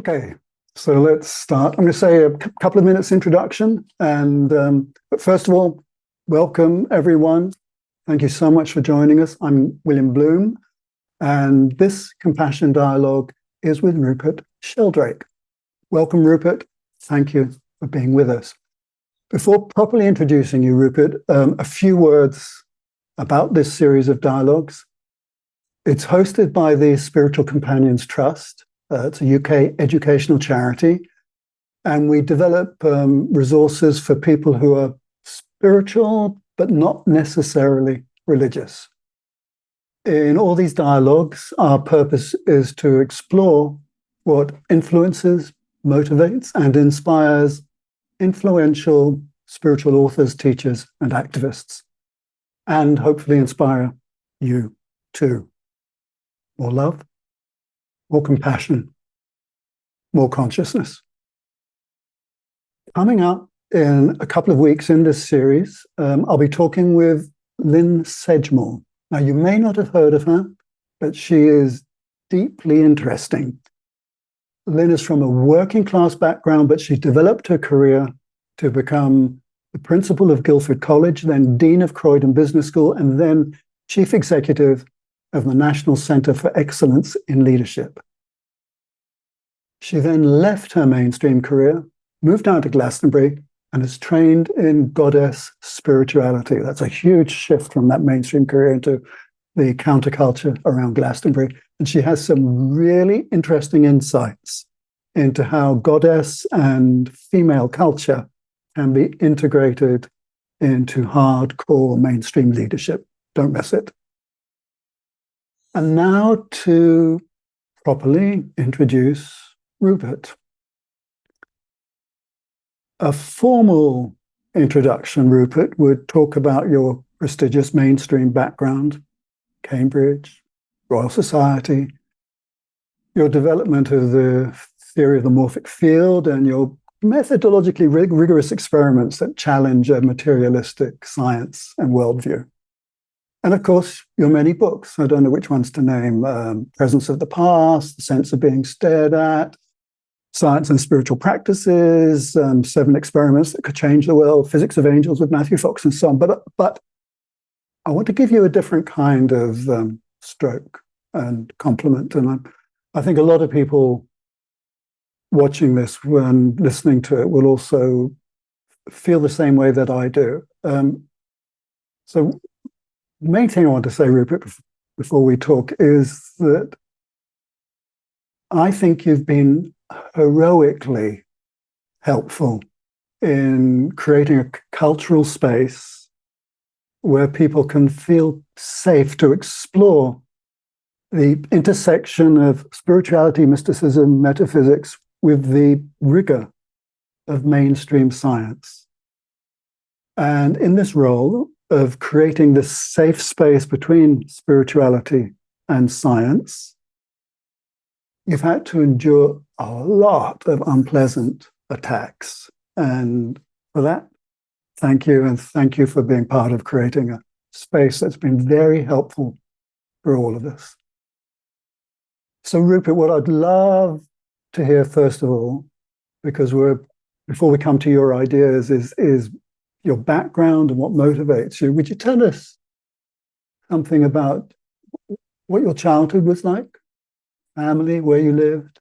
Okay, so let's start. I'm going to say a couple of minutes introduction. But first of all, welcome everyone. Thank you so much for joining us. I'm William Bloom, and this Compassion Dialogue is with Rupert Sheldrake. Welcome, Rupert. Thank you for being with us. Before properly introducing you, Rupert, a few words about this series of dialogues. It's hosted by the Spiritual Companions Trust. It's a UK educational charity, and we develop resources for people who are spiritual but not necessarily religious. In all these dialogues, our purpose is to explore what influences, motivates, and inspires influential spiritual authors, teachers, and activists, and hopefully inspire you too. More love, more compassion, more consciousness. Coming up in a couple of weeks in this series, I'll be talking with Lynn Sedgmore. Now, you may not have heard of her, but she is deeply interesting. Lynn is from a working class background, but she developed her career to become the principal of Guildford College, then Dean of Croydon Business School, and then Chief Executive of the National Centre for Excellence in Leadership. She then left her mainstream career, moved out to Glastonbury, and is trained in goddess spirituality. That's a huge shift from that mainstream career into the counterculture around Glastonbury. And she has some really interesting insights into how goddess and female culture can be integrated into hardcore mainstream leadership. Don't miss it. And now to properly introduce Rupert. A formal introduction, Rupert, would talk about your prestigious mainstream background, Cambridge, Royal Society, your development of the theory of the morphic field, and your methodologically rigorous experiments that challenge a materialistic science and worldview. And of course, your many books. I don't know which ones to name. Presence of the Past, The Sense of Being Stared At, Science and Spiritual Practices, 7 Experiments That Could Change the World, Physics of Angels with Matthew Fox, and so on. But I want to give you a different kind of stroke and compliment. And I think a lot of people watching this when listening to it will also feel the same way that I do. So the main thing I want to say, Rupert, before we talk, is that I think you've been heroically helpful in creating a cultural space where people can feel safe to explore the intersection of spirituality, mysticism, metaphysics with the rigor of mainstream science. And in this role of creating this safe space between spirituality and science, you've had to endure a lot of unpleasant attacks. And for that, thank you. And thank you for being part of creating a space that's been very helpful for all of us. So, Rupert, what I'd love to hear, first of all, because before we come to your ideas, is your background and what motivates you. Would you tell us something about what your childhood was like? Family, where you lived?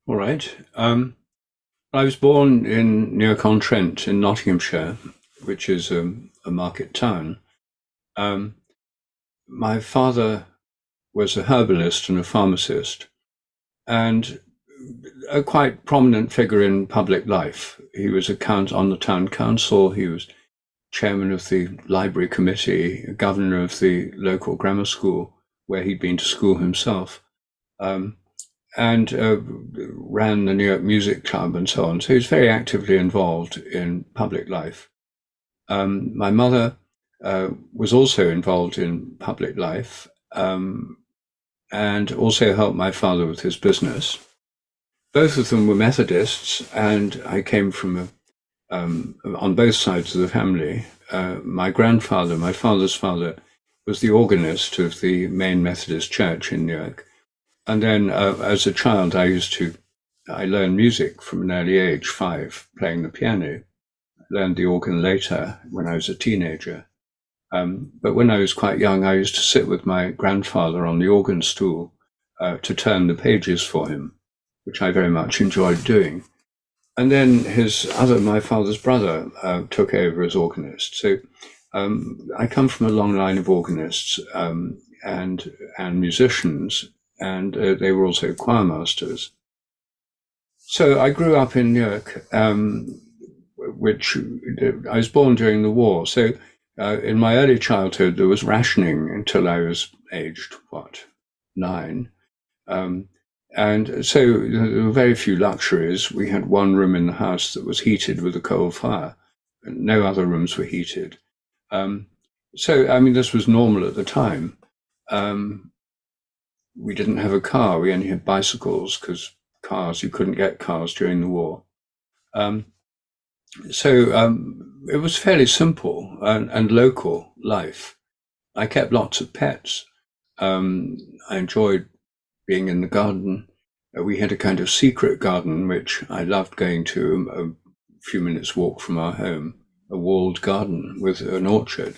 All right. I was born near Trent in Nottinghamshire, which is a market town. My father was a herbalist and a pharmacist, and a quite prominent figure in public life. He was on the town council. He was chairman of the library committee, governor of the local grammar school, where he'd been to school himself, and ran the New York Music Club and so on. So he was very actively involved in public life. My mother was also involved in public life, and also helped my father with his business. Both of them were Methodists, and I came from on both sides of the family. My grandfather, my father's father, was the organist of the main Methodist church in New York. And then as a child, I learned music from an early age, 5, playing the piano. Learned the organ later when I was a teenager. But when I was quite young, I used to sit with my grandfather on the organ stool to turn the pages for him, which I very much enjoyed doing. And then my father's brother, took over as organist. So I come from a long line of organists and musicians, and they were also choir masters. So I grew up in Newark, which I was born during the war. So in my early childhood, there was rationing until I was aged, 9? And so there were very few luxuries. We had one room in the house that was heated with a coal fire, and no other rooms were heated. So, I mean, this was normal at the time. We didn't have a car. We only had bicycles because you couldn't get cars during the war. So it was fairly simple and local life. I kept lots of pets. I enjoyed being in the garden. We had a kind of secret garden, which I loved going to, a few minutes walk from our home, a walled garden with an orchard.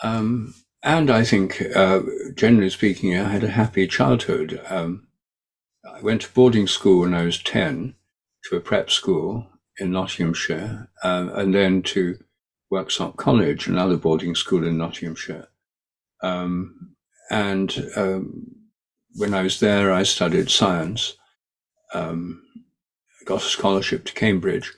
And I think, generally speaking, I had a happy childhood. I went to boarding school when I was 10, to a prep school in Nottinghamshire, and then to Worksop College, another boarding school in Nottinghamshire. And when I was there, I studied science, got a scholarship to Cambridge.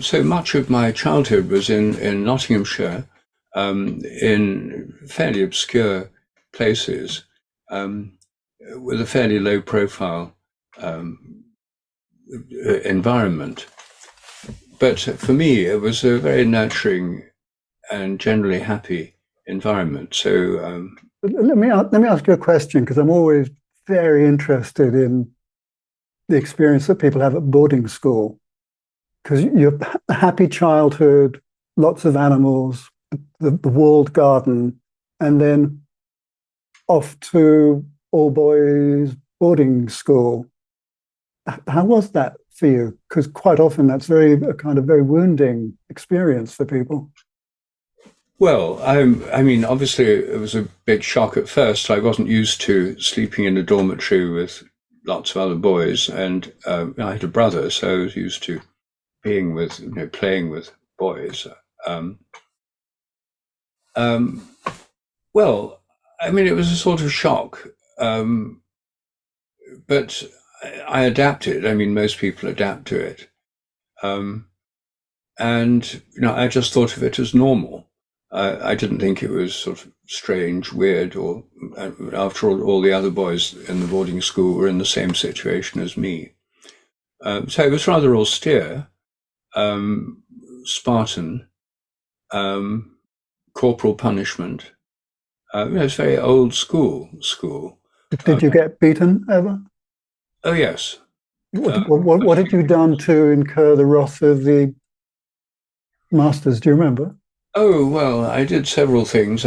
So much of my childhood was in Nottinghamshire, in fairly obscure places, with a fairly low profile environment. But for me, it was a very nurturing and generally happy environment. So let me ask you a question, because I'm always very interested in the experience that people have at boarding school. Because you're a happy childhood, lots of animals, the walled garden, and then off to all boys boarding school. How was that for you? Because quite often that's a kind of very wounding experience for people. Well, I mean, obviously it was a big shock at first. I wasn't used to sleeping in a dormitory with lots of other boys, and I had a brother, so I was used to being with, playing with boys. Well, I mean, it was a sort of shock, but I adapted. I mean, most people adapt to it. And, I just thought of it as normal. I didn't think it was sort of strange, weird, or after all the other boys in the boarding school were in the same situation as me. So it was rather austere, Spartan, corporal punishment. It's very old school. Did you get beaten ever? Oh, yes. What had you done to incur the wrath of the masters? Do you remember? Oh, well, I did several things.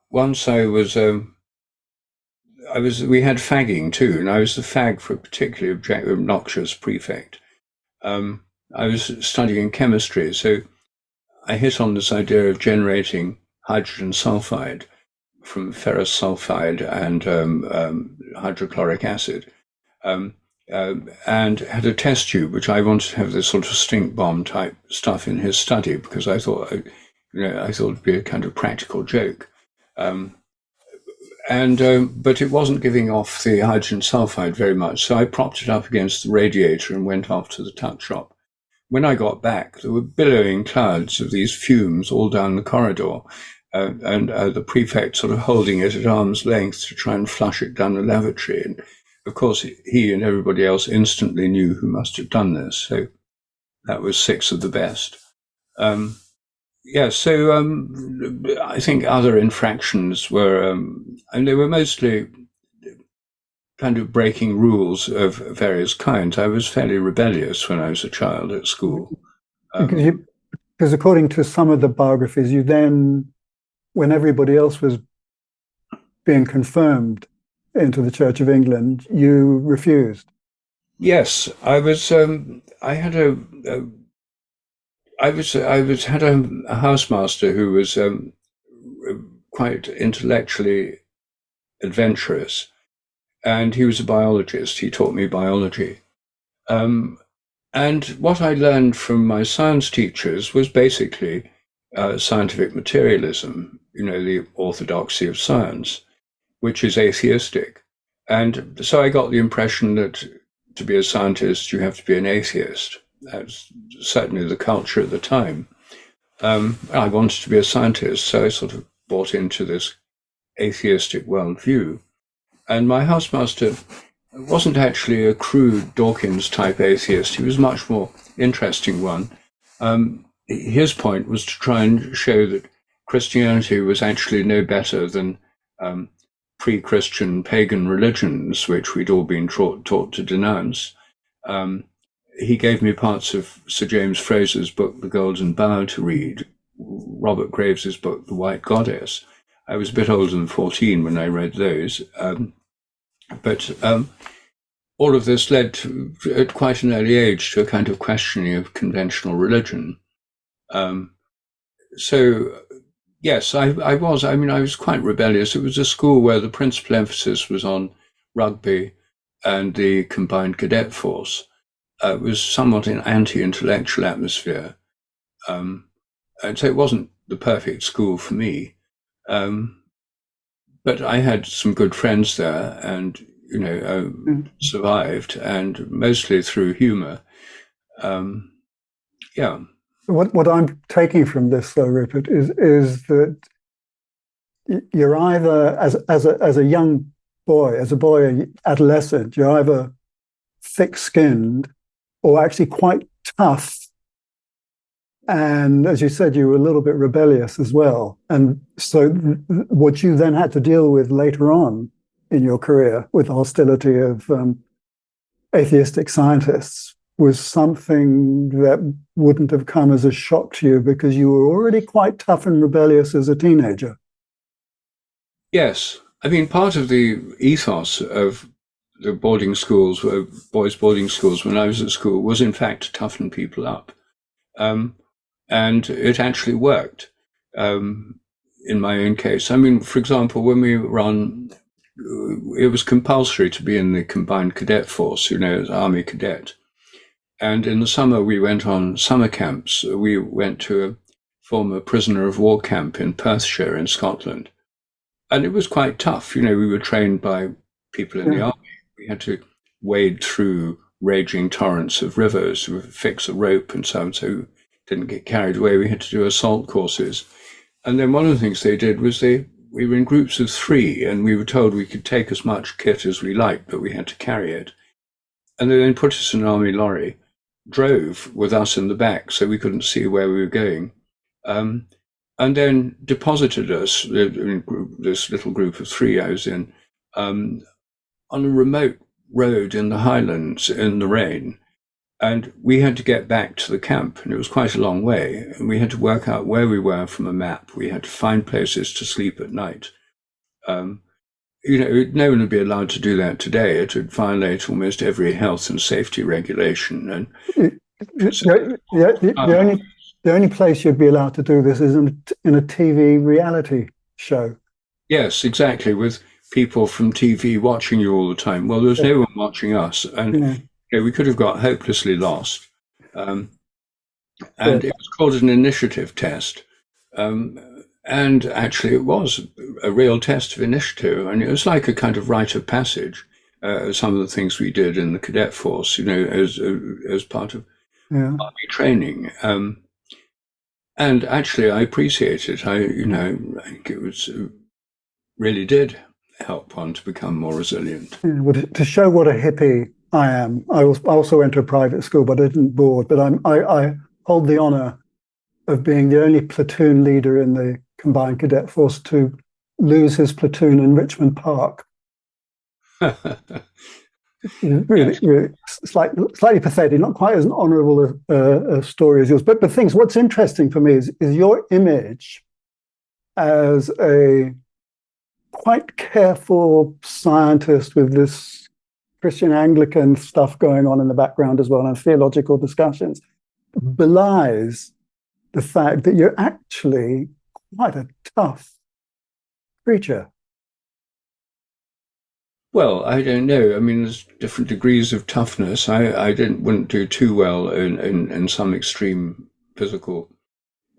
Once we had fagging too, and I was the fag for a particularly obnoxious prefect. I was studying chemistry, so I hit on this idea of generating hydrogen sulfide from ferrous sulfide and hydrochloric acid, and had a test tube, which I wanted to have this sort of stink bomb type stuff in his study, because I thought it'd be a kind of practical joke. But it wasn't giving off the hydrogen sulfide very much, so I propped it up against the radiator and went off to the tuck shop. When I got back, there were billowing clouds of these fumes all down the corridor, and the prefect sort of holding it at arm's length to try and flush it down the lavatory. And of course, he and everybody else instantly knew who must have done this. So that was 6 of the best. So I think other infractions were, and they were mostly kind of breaking rules of various kinds. I was fairly rebellious when I was a child at school. Because according to some of the biographies, you then, when everybody else was being confirmed, into the Church of England, you refused. Yes, I was. I had had a housemaster who was quite intellectually adventurous, and he was a biologist. He taught me biology. And what I learned from my science teachers was basically scientific materialism, the orthodoxy of science, which is atheistic. And so I got the impression that to be a scientist, you have to be an atheist. That's certainly the culture at the time. I wanted to be a scientist, so I sort of bought into this atheistic worldview. And my housemaster wasn't actually a crude Dawkins type atheist. He was a much more interesting one. His point was to try and show that Christianity was actually no better than pre-Christian pagan religions, which we'd all been taught to denounce. He gave me parts of Sir James Fraser's book, The Golden Bough, to read, Robert Graves's book, The White Goddess. I was a bit older than 14 when I read those. But all of this led to, at quite an early age, to a kind of questioning of conventional religion. So, yes, I was quite rebellious. It was a school where the principal emphasis was on rugby and the combined cadet force. It was somewhat an anti-intellectual atmosphere. And so it wasn't the perfect school for me. But I had some good friends there and, survived, and mostly through humor. Yeah. What I'm taking from this, though, Rupert, is that you're either, as a young boy, adolescent, you're either thick-skinned or actually quite tough. And as you said, you were a little bit rebellious as well. And so what you then had to deal with later on in your career with the hostility of atheistic scientists was something that wouldn't have come as a shock to you because you were already quite tough and rebellious as a teenager. Yes. I mean, part of the ethos of the boarding schools, boys' boarding schools, when I was at school, was in fact to toughen people up. And it actually worked in my own case. I mean, for example, when we were on, it was compulsory to be in the combined cadet force, as Army cadet. And in the summer, we went on summer camps. We went to a former prisoner of war camp in Perthshire in Scotland. And it was quite tough. We were trained by people in the army. We had to wade through raging torrents of rivers, fix a rope and so on. So didn't get carried away. We had to do assault courses. And then one of the things they did was we were in groups of 3 and we were told we could take as much kit as we liked, but we had to carry it. And they then put us in an army lorry, drove with us in the back so we couldn't see where we were going, and then deposited us, this little group of 3 I was in, on a remote road in the Highlands in the rain. And we had to get back to the camp, and it was quite a long way. And we had to work out where we were from a map. We had to find places to sleep at night. No one would be allowed to do that today. It would violate almost every health and safety regulation. And the only place you'd be allowed to do this is in a TV reality show. Yes, exactly, with people from TV watching you all the time. Well, there was no one watching us, and we could have got hopelessly lost. And it was called an initiative test. And actually, it was a real test of initiative. And it was like a kind of rite of passage, some of the things we did in the cadet force, as part of army training. And actually, I appreciate it. I think it was really did help one to become more resilient. Yeah, well, to show what a hippie I am, I also went to a private school, but I didn't board. But I hold the honor of being the only platoon leader in the combined cadet force to lose his platoon in Richmond Park. really slightly pathetic, not quite as honourable a story as yours. But what's interesting for me is your image as a quite careful scientist with this Christian Anglican stuff going on in the background as well, and theological discussions, belies the fact that you're actually quite a tough creature. Well, I don't know. I mean, there's different degrees of toughness. I wouldn't do too well in some extreme physical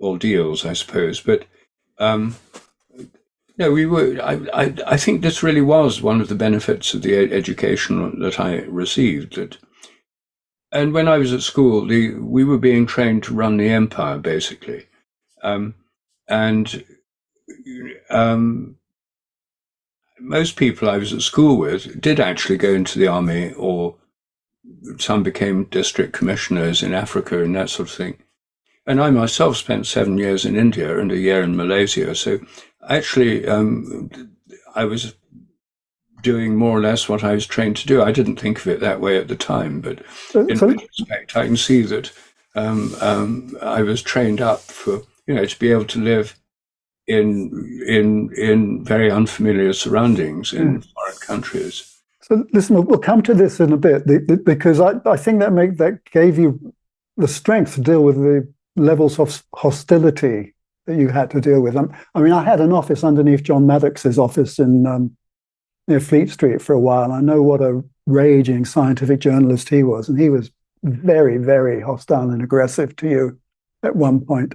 ordeals, I suppose. But no, we were. I think this really was one of the benefits of the education that I received. And when I was at school, we were being trained to run the empire, basically, and most people I was at school with did actually go into the army, or some became district commissioners in Africa and that sort of thing. And I myself spent 7 years in India and a year in Malaysia. So actually, I was doing more or less what I was trained to do. I didn't think of it that way at the time, but in retrospect, I can see that I was trained up for, to be able to live in very unfamiliar surroundings in foreign countries. So listen, we'll come to this in a bit, because I think that gave you the strength to deal with the levels of hostility that you had to deal with. I mean, I had an office underneath John Maddox's office in near Fleet Street for a while. I know what a raging scientific journalist he was, and he was very, very hostile and aggressive to you at one point.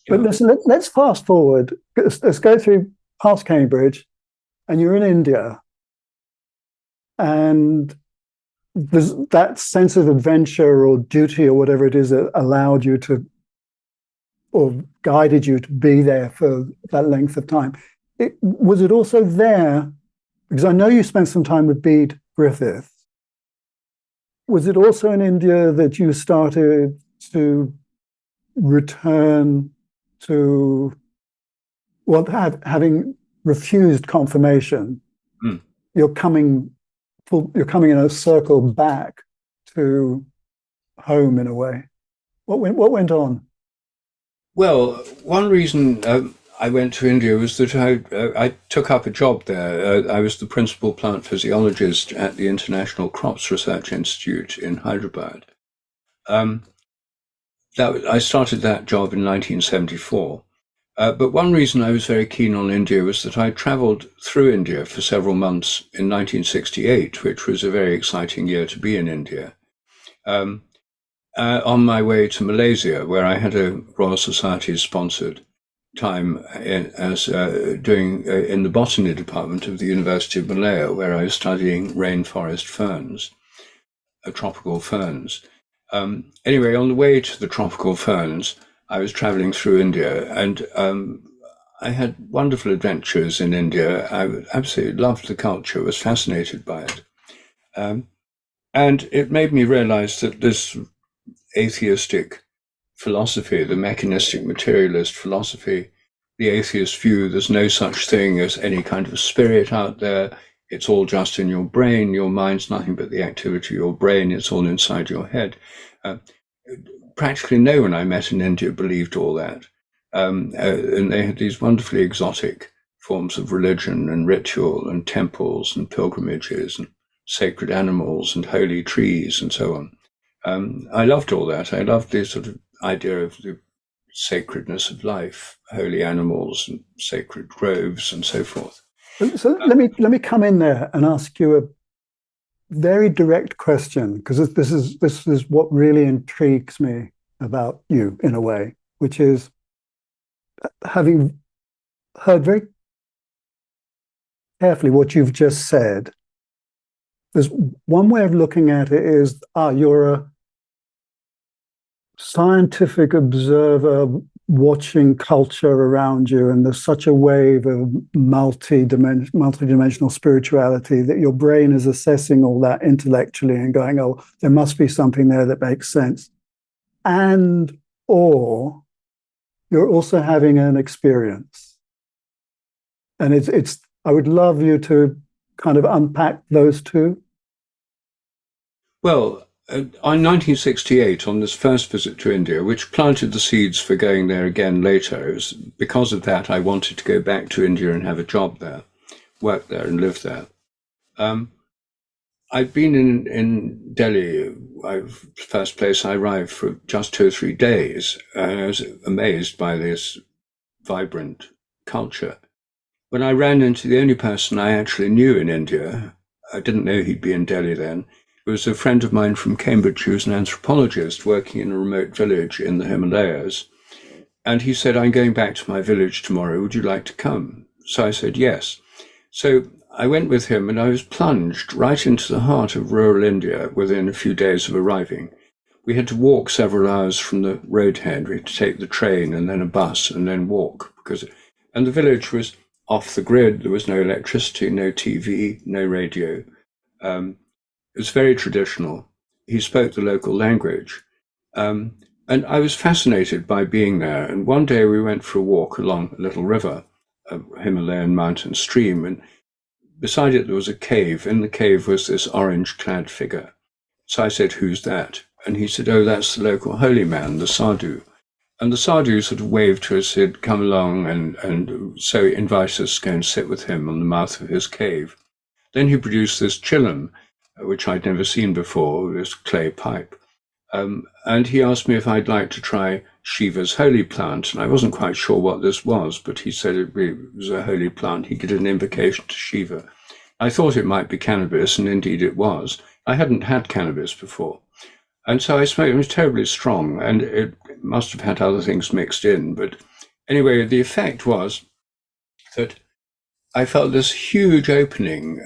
But listen, let's fast forward. Let's go through past Cambridge, and you're in India, and there's that sense of adventure or duty or whatever it is that allowed you to, or guided you to be there for that length of time. Was it also there, because I know you spent some time with Bede Griffith, was it also in India that you started to return to, well, having refused confirmation, you're coming in a circle back to home in a way? What went on? Well, one reason I went to India was that I took up a job there. I was the principal plant physiologist at the International Crops Research Institute in Hyderabad. I started that job in 1974. But one reason I was very keen on India was that I traveled through India for several months in 1968, which was a very exciting year to be in India. On my way to Malaysia, where I had a Royal Society-sponsored time doing in the botany department of the University of Malaya, where I was studying rainforest ferns, tropical ferns. Anyway, on the way to the tropical ferns, I was traveling through India, and I had wonderful adventures in India. I absolutely loved the culture, was fascinated by it. And it made me realize that this atheistic philosophy, the mechanistic materialist philosophy, the atheist view, there's no such thing as any kind of spirit out there. It's all just in your brain. Your mind's nothing but the activity of your brain. It's all inside your head. Practically no one I met in India believed all that. And they had these wonderfully exotic forms of religion and ritual and temples and pilgrimages and sacred animals and holy trees and so on. I loved all that. I loved the sort of idea of the sacredness of life, holy animals and sacred groves and so forth. So let me come in there and ask you a very direct question, because this is what really intrigues me about you in a way, which is, having heard very carefully what you've just said, there's one way of looking at it is, you're a scientific observer watching culture around you, and there's such a wave of multi-dimensional spirituality that your brain is assessing all that intellectually and going, oh, there must be something there that makes sense. And or you're also having an experience. And it's I would love you to kind of unpack those two. Well, in 1968, on this first visit to India, which planted the seeds for going there again later, it was because of that I wanted to go back to India and have a job there, worked there and lived there. I'd been in Delhi. First place I arrived for just 2 or 3 days, and I was amazed by this vibrant culture. When I ran into the only person I actually knew in India, I didn't know he'd be in Delhi then. It was a friend of mine from Cambridge who was an anthropologist working in a remote village in the Himalayas. And he said, I'm going back to my village tomorrow. Would you like to come? So I said, yes. So I went with him, and I was plunged right into the heart of rural India within a few days of arriving. We had to walk several hours from the roadhead. We had to take the train and then a bus and then walk, and the village was off the grid. There was no electricity, no TV, no radio. It was very traditional. He spoke the local language. And I was fascinated by being there. And one day we went for a walk along a little river, a Himalayan mountain stream, and beside it there was a cave. In the cave was this orange-clad figure. So I said, who's that? And he said, oh, that's the local holy man, the sadhu. And the sadhu sort of waved to us, said, come along, and so he invited us to go and sit with him on the mouth of his cave. Then he produced this chillum, which I'd never seen before, this clay pipe. And he asked me if I'd like to try Shiva's holy plant, and I wasn't quite sure what this was, but he said it was a holy plant. He did an invocation to Shiva. I thought it might be cannabis, and indeed it was. I hadn't had cannabis before. And so I smoked. It was terribly strong, and it must have had other things mixed in. But anyway, the effect was that I felt this huge opening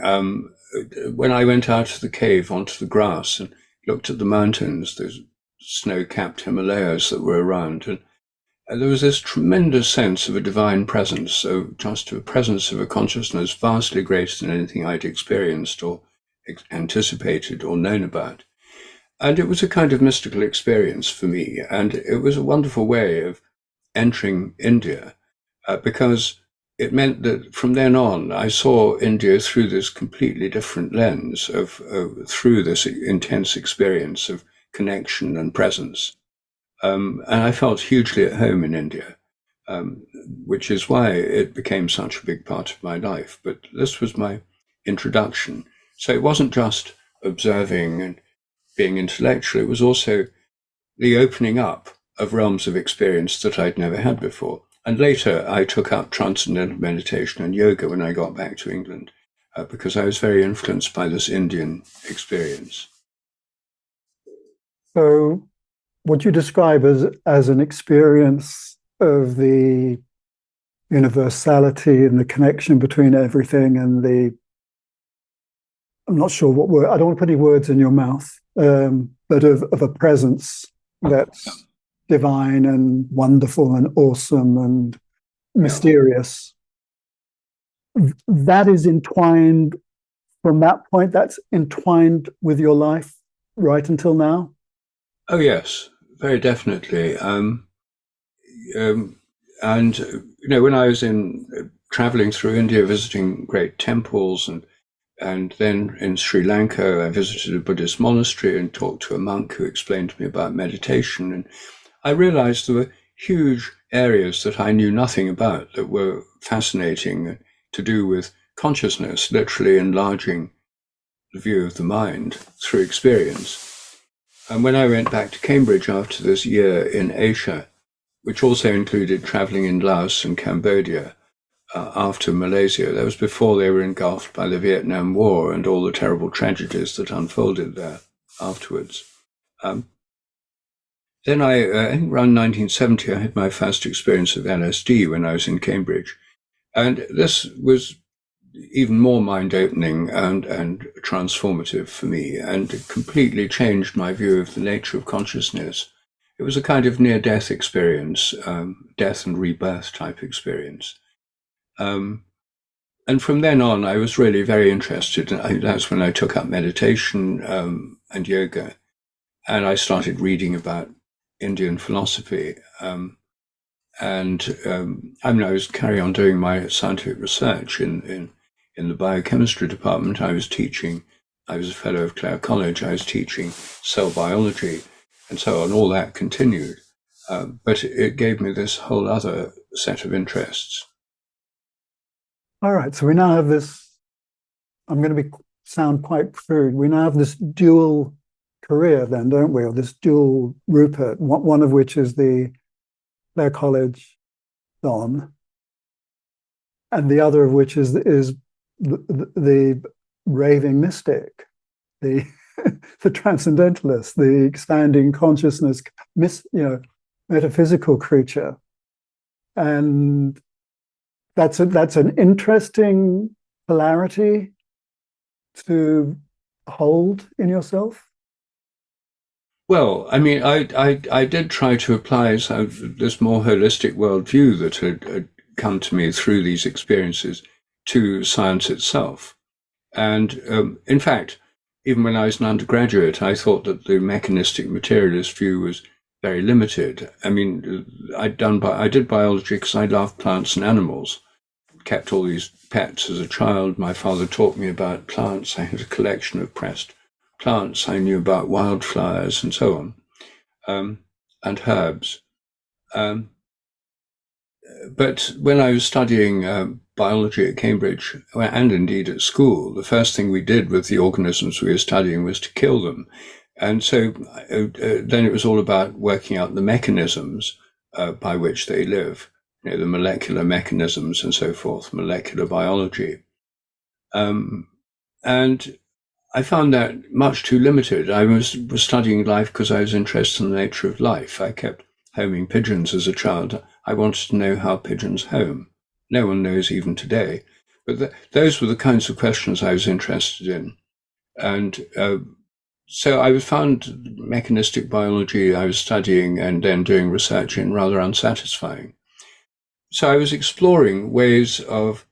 when I went out of the cave onto the grass and looked at the mountains, those snow-capped Himalayas that were around. And there was this tremendous sense of a divine presence, so just a presence of a consciousness vastly greater than anything I'd experienced or anticipated or known about. And it was a kind of mystical experience for me. And it was a wonderful way of entering India because it meant that from then on, I saw India through this completely different lens through this intense experience of connection and presence. And I felt hugely at home in India, which is why it became such a big part of my life. But this was my introduction. So it wasn't just observing and being intellectual, it was also the opening up of realms of experience that I'd never had before. And later I took up transcendental meditation and yoga when I got back to England, because I was very influenced by this Indian experience. So what you describe as an experience of the universality and the connection between everything and I'm not sure what word, I don't want to put any words in your mouth, but of a presence that's divine and wonderful and awesome and mysterious. Yeah. That is entwined from that point, that's entwined with your life right until now? Oh, yes, very definitely. And, when I was traveling through India, visiting great temples and then in Sri Lanka, I visited a Buddhist monastery and talked to a monk who explained to me about meditation. And I realized there were huge areas that I knew nothing about that were fascinating to do with consciousness, literally enlarging the view of the mind through experience. And when I went back to Cambridge after this year in Asia, which also included traveling in Laos and Cambodia, after Malaysia, that was before they were engulfed by the Vietnam War and all the terrible tragedies that unfolded there afterwards. Then I think around 1970, I had my first experience of LSD when I was in Cambridge. And this was even more mind-opening and transformative for me, and it completely changed my view of the nature of consciousness. It was a kind of near-death experience, death and rebirth type experience. And from then on, I was really very interested. And that's when I took up meditation and yoga. And I started reading about Indian philosophy. I was carrying on doing my scientific research in the biochemistry department. I was teaching. I was a fellow of Clare College. I was teaching cell biology and so on. All that continued. But it gave me this whole other set of interests. All right, so we now have this I'm going to sound quite crude. We now have this dual career then, don't we? Or this dual Rupert, one of which is the Clare College Don, and the other of which is the raving mystic, the the transcendentalist, the expanding consciousness, metaphysical creature. And that's an interesting polarity to hold in yourself. Well, I mean, I did try to apply this more holistic worldview that had come to me through these experiences to science itself. And in fact, even when I was an undergraduate, I thought that the mechanistic materialist view was very limited. I mean, I did biology because I loved plants and animals, kept all these pets as a child. My father taught me about plants. I had a collection of pressed plants. I knew about wildflowers and so on, and herbs. But when I was studying biology at Cambridge, and indeed at school, the first thing we did with the organisms we were studying was to kill them. And so then it was all about working out the mechanisms by which they live, the molecular mechanisms and so forth, molecular biology. And I found that much too limited. I was studying life because I was interested in the nature of life. I kept homing pigeons as a child. I wanted to know how pigeons home. No one knows even today. But those were the kinds of questions I was interested in. And so I found mechanistic biology I was studying and then doing research in rather unsatisfying. So I was exploring ways of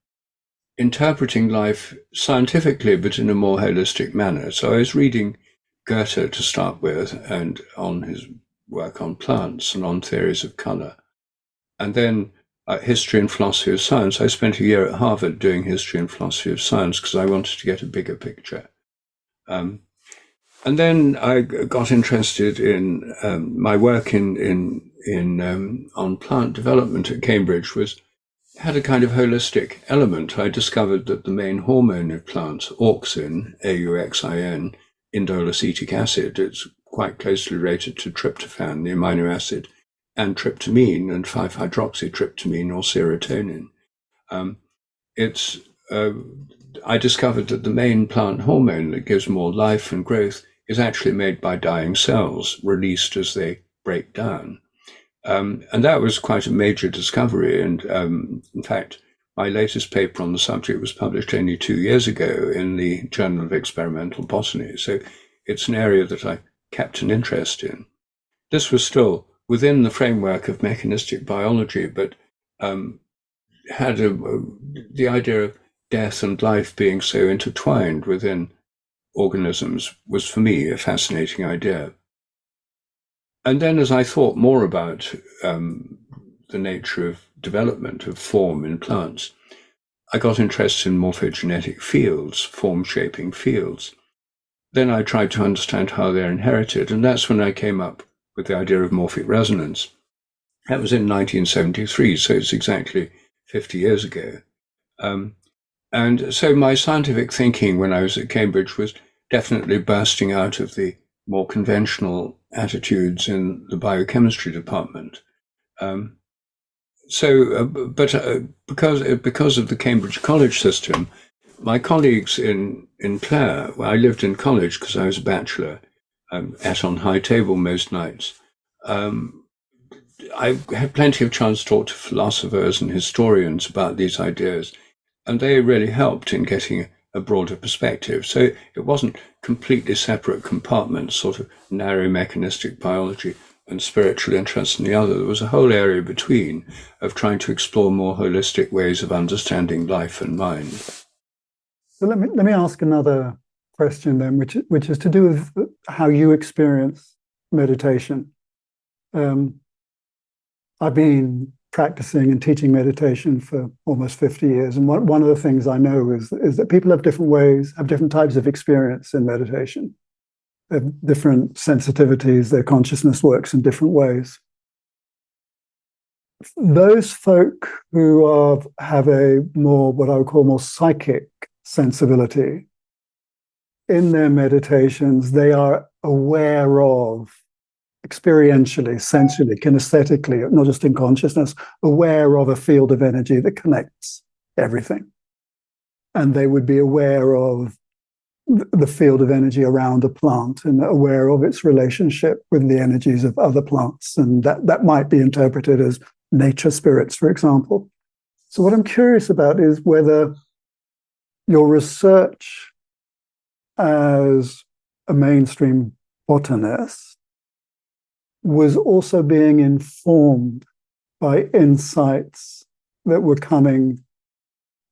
interpreting life scientifically, but in a more holistic manner. So I was reading Goethe to start with, and on his work on plants and on theories of color. And then history and philosophy of science. I spent a year at Harvard doing history and philosophy of science because I wanted to get a bigger picture. And then I got interested in my work on plant development at Cambridge had a kind of holistic element. I discovered that the main hormone of plants, auxin, AUXIN, indole acetic acid, it's quite closely related to tryptophan, the amino acid, and tryptamine and 5-hydroxytryptamine or serotonin. I discovered that the main plant hormone that gives more life and growth is actually made by dying cells, released as they break down. And that was quite a major discovery. And in fact, my latest paper on the subject was published only 2 years ago in the Journal of Experimental Botany. So it's an area that I kept an interest in. This was still within the framework of mechanistic biology, but had the idea of death and life being so intertwined within organisms was, for me, a fascinating idea. And then as I thought more about the nature of development of form in plants, I got interested in morphogenetic fields, form-shaping fields. Then I tried to understand how they're inherited, and that's when I came up with the idea of morphic resonance. That was in 1973, so it's exactly 50 years ago. And so my scientific thinking when I was at Cambridge was definitely bursting out of the more conventional attitudes in the biochemistry department. Because of the Cambridge College system, my colleagues in Clare, where I lived in college because I was a bachelor, ate on high table most nights. I had plenty of chance to talk to philosophers and historians about these ideas, and they really helped in getting a broader perspective. So it wasn't completely separate compartments, sort of narrow mechanistic biology and spiritual interest in the other. There was a whole area between of trying to explore more holistic ways of understanding life and mind. So let me ask another question then, which is to do with how you experience meditation. I've been practicing and teaching meditation for almost 50 years. And one of the things I know is that people have different ways, have different types of experience in meditation. They have different sensitivities, their consciousness works in different ways. Those folk who have a more, what I would call more psychic sensibility, in their meditations, they are aware of experientially, sensually, kinesthetically, not just in consciousness, aware of a field of energy that connects everything. And they would be aware of the field of energy around a plant and aware of its relationship with the energies of other plants. And that might be interpreted as nature spirits, for example. So what I'm curious about is whether your research as a mainstream botanist was also being informed by insights that were coming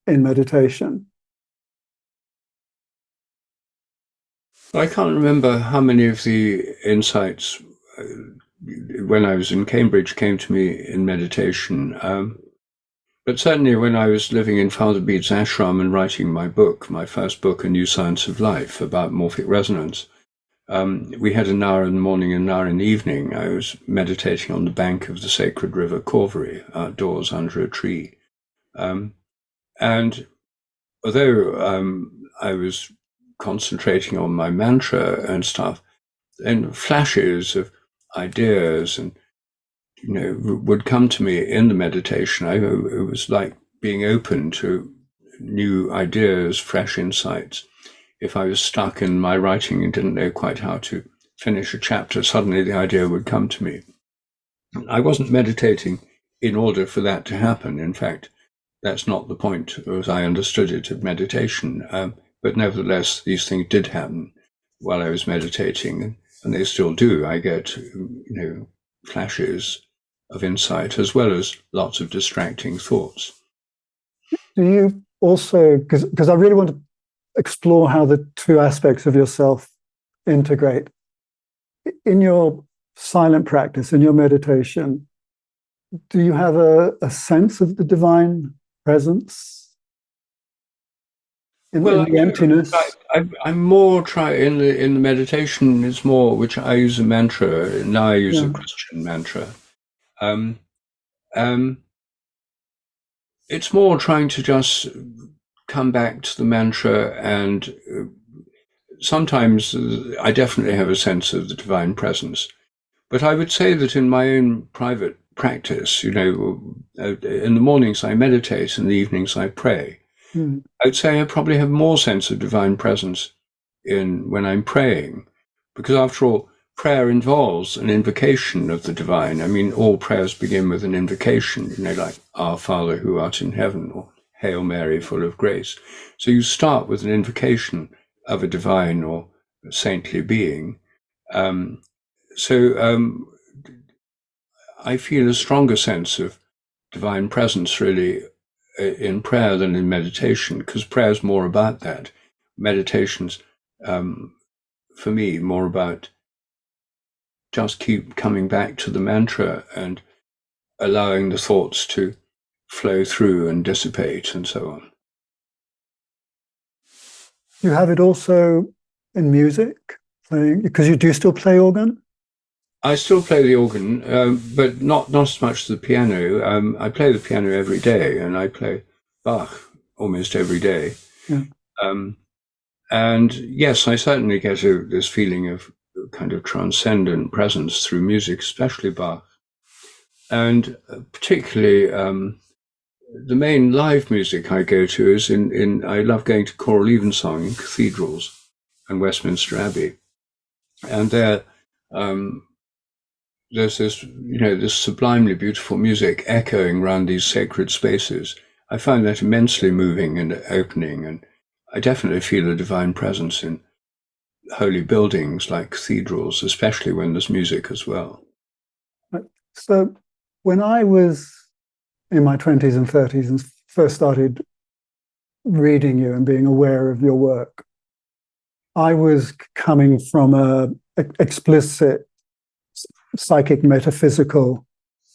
in meditation. I can't remember how many of the insights when I was in Cambridge came to me in meditation. But certainly when I was living in Father Bede's ashram and writing my book, my first book, A New Science of Life, about morphic resonance, we had an hour in the morning and an hour in the evening. I was meditating on the bank of the sacred river Corvery, outdoors under a tree. And although I was concentrating on my mantra and stuff, then flashes of ideas and would come to me in the meditation. It was like being open to new ideas, fresh insights. If I was stuck in my writing and didn't know quite how to finish a chapter, suddenly the idea would come to me. I wasn't meditating in order for that to happen. In fact, that's not the point, as I understood it, of meditation. But nevertheless, these things did happen while I was meditating, and they still do. I get, flashes of insight as well as lots of distracting thoughts. Do you also, because I really want to explore how the two aspects of yourself integrate. In your silent practice, in your meditation, do you have a sense of the divine presence? In the emptiness? I'm more in the meditation. It's more, which I use a mantra. Now I use a Christian mantra. It's more trying to just come back to the mantra, and sometimes I definitely have a sense of the divine presence. But I would say that in my own private practice, in the mornings I meditate, in the evenings I pray. I'd say I probably have more sense of divine presence when I'm praying, because after all, prayer involves an invocation of the divine. I mean, all prayers begin with an invocation, like Our Father who art in heaven, or Hail Mary, full of grace. So you start with an invocation of a divine or a saintly being. So I feel a stronger sense of divine presence, really, in prayer than in meditation, because prayer is more about that. Meditation's, for me, more about just keep coming back to the mantra and allowing the thoughts to flow through and dissipate and so on. You have it also in music, playing, because you do still play organ? I still play the organ, but not as much the piano. I play the piano every day, and I play Bach almost every day. Yeah. And yes, I certainly get this feeling of kind of transcendent presence through music, especially Bach. And particularly the main live music I go to is I love going to choral evensong in cathedrals and Westminster Abbey. And there's this, this sublimely beautiful music echoing around these sacred spaces. I find that immensely moving and opening, and I definitely feel a divine presence in holy buildings like cathedrals, especially when there's music as well. So when I was in my 20s and 30s and first started reading you and being aware of your work, I was coming from an explicit psychic metaphysical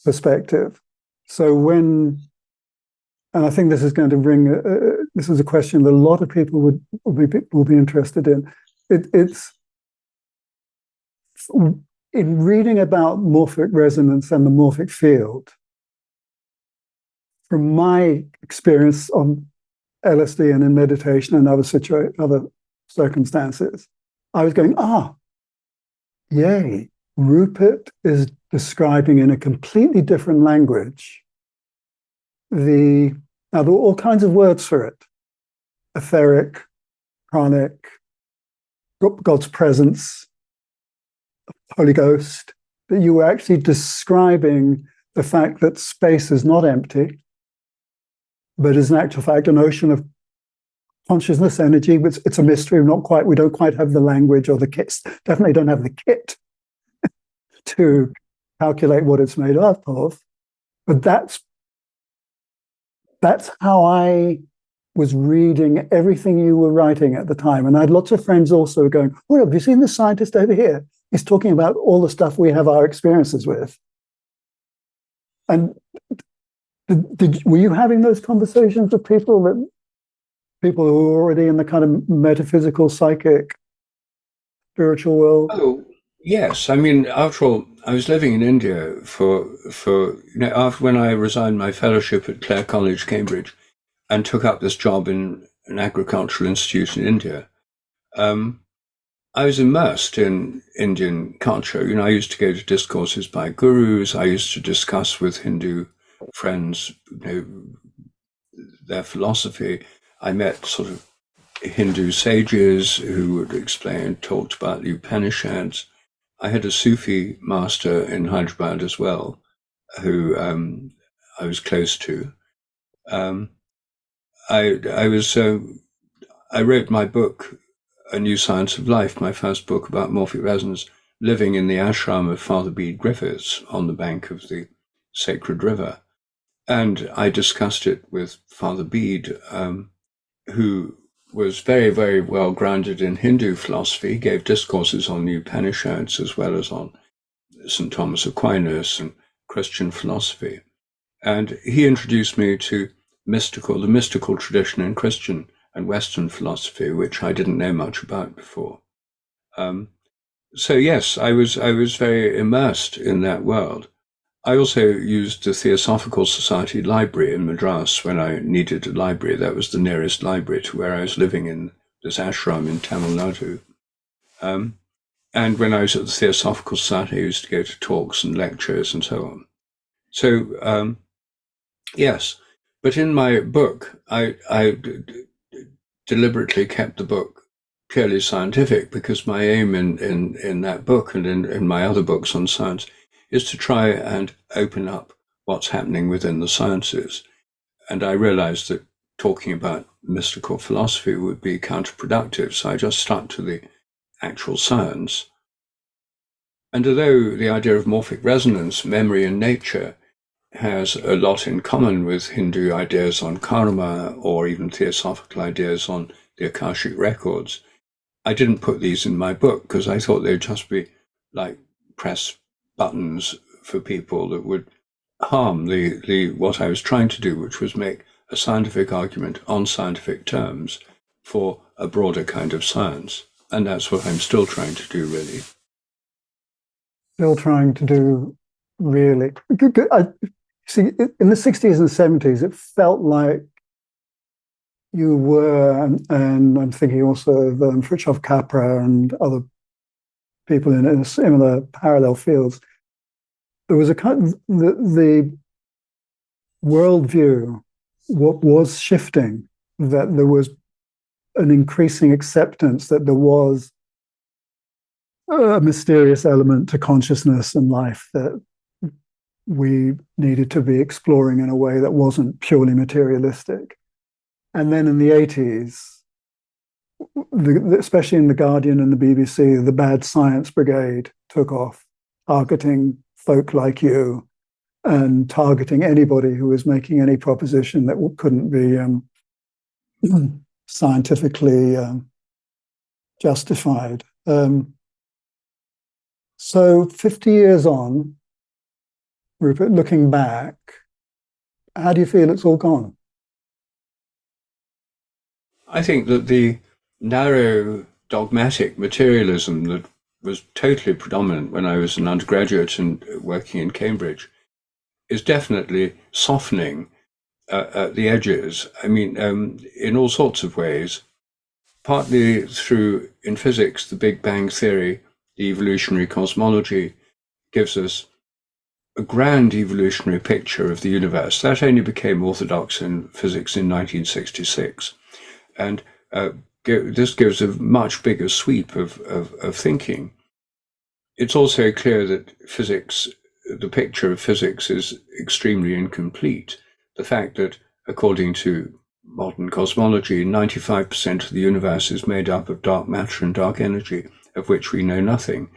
perspective. So and I think this is going to bring, this is a question that a lot of people will be interested in. It's in reading about morphic resonance and the morphic field, from my experience on LSD and in meditation and other circumstances, I was going, yay, Rupert is describing in a completely different language now there are all kinds of words for it: etheric, pranic, God's presence, Holy Ghost. That you were actually describing the fact that space is not empty, but is in actual fact an ocean of consciousness, energy. It's a mystery. We don't quite have the language or the kit. Definitely don't have the kit to calculate what it's made up of. But that's how I was reading everything you were writing at the time. And I had lots of friends also going, "Oh, have you seen this scientist over here? He's talking about all the stuff we have our experiences with." And were you having those conversations with people who were already in the kind of metaphysical, psychic, spiritual world? Oh, yes. I mean, after all, I was living in India for after when I resigned my fellowship at Clare College, Cambridge, and took up this job in an agricultural institute in India. I was immersed in Indian culture. I used to go to discourses by gurus. I used to discuss with Hindu friends, their philosophy. I met sort of Hindu sages who would talked about the Upanishads. I had a Sufi master in Hyderabad as well, who I was close to. I wrote my book, A New Science of Life, my first book about morphic resonance, living in the ashram of Father Bede Griffiths on the bank of the sacred river. And I discussed it with Father Bede, who was very, very well grounded in Hindu philosophy, gave discourses on the Upanishads as well as on St. Thomas Aquinas and Christian philosophy. And he introduced me to the mystical tradition in Christian and Western philosophy, which I didn't know much about before. So yes, I was very immersed in that world. I also used the Theosophical Society library in Madras when I needed a library. That was the nearest library to where I was living in this ashram in Tamil Nadu. And when I was at the Theosophical Society, I used to go to talks and lectures and so on. So, yes. But in my book, I deliberately kept the book purely scientific because my aim in that book and in my other books on science is to try and open up what's happening within the sciences. And I realized that talking about mystical philosophy would be counterproductive, so I just stuck to the actual science. And although the idea of morphic resonance, memory and nature, has a lot in common with Hindu ideas on karma or even theosophical ideas on the Akashic records, I didn't put these in my book because I thought they'd just be like press buttons for people that would harm the what I was trying to do, which was make a scientific argument on scientific terms for a broader kind of science. And that's what I'm still trying to do, really. Still trying to do, really. See, in the 60s and 70s, it felt like you were, and I'm thinking also of Fritjof Capra and other people in similar parallel fields. There was a kind of the worldview, what was shifting, that there was an increasing acceptance that there was a mysterious element to consciousness and life that we needed to be exploring in a way that wasn't purely materialistic. And then in the 80s, especially in The Guardian and the BBC, the Bad Science Brigade took off, targeting folk like you and targeting anybody who was making any proposition that couldn't be scientifically justified. So 50 years on, Rupert, looking back, how do you feel it's all gone? I think that the narrow dogmatic materialism that was totally predominant when I was an undergraduate and working in Cambridge is definitely softening at the edges. I mean, in all sorts of ways, partly through, in physics, the Big Bang theory, the evolutionary cosmology gives us a grand evolutionary picture of the universe. That only became orthodox in physics in 1966. And this gives a much bigger sweep of thinking. It's also clear that physics, the picture of physics, is extremely incomplete. The fact that, according to modern cosmology, 95% of the universe is made up of dark matter and dark energy, of which we know nothing,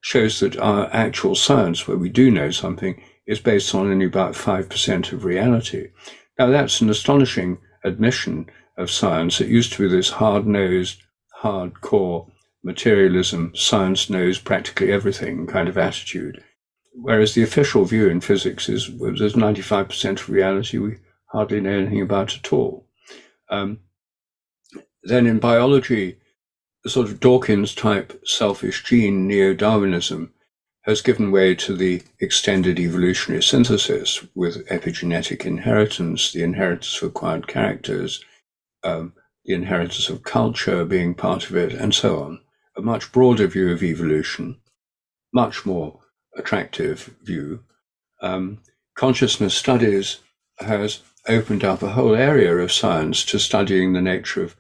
shows that our actual science, where we do know something, is based on only about 5% of reality. Now, that's an astonishing admission of science. It used to be this hard-nosed, hardcore materialism, science knows practically everything kind of attitude. Whereas the official view in physics is there's 95% of reality we hardly know anything about at all. Then in biology, the sort of Dawkins-type selfish gene neo-Darwinism has given way to the extended evolutionary synthesis with epigenetic inheritance, the inheritance of acquired characters, the inheritance of culture being part of it, and so on. A much broader view of evolution, much more attractive view. Consciousness studies has opened up a whole area of science to studying the nature of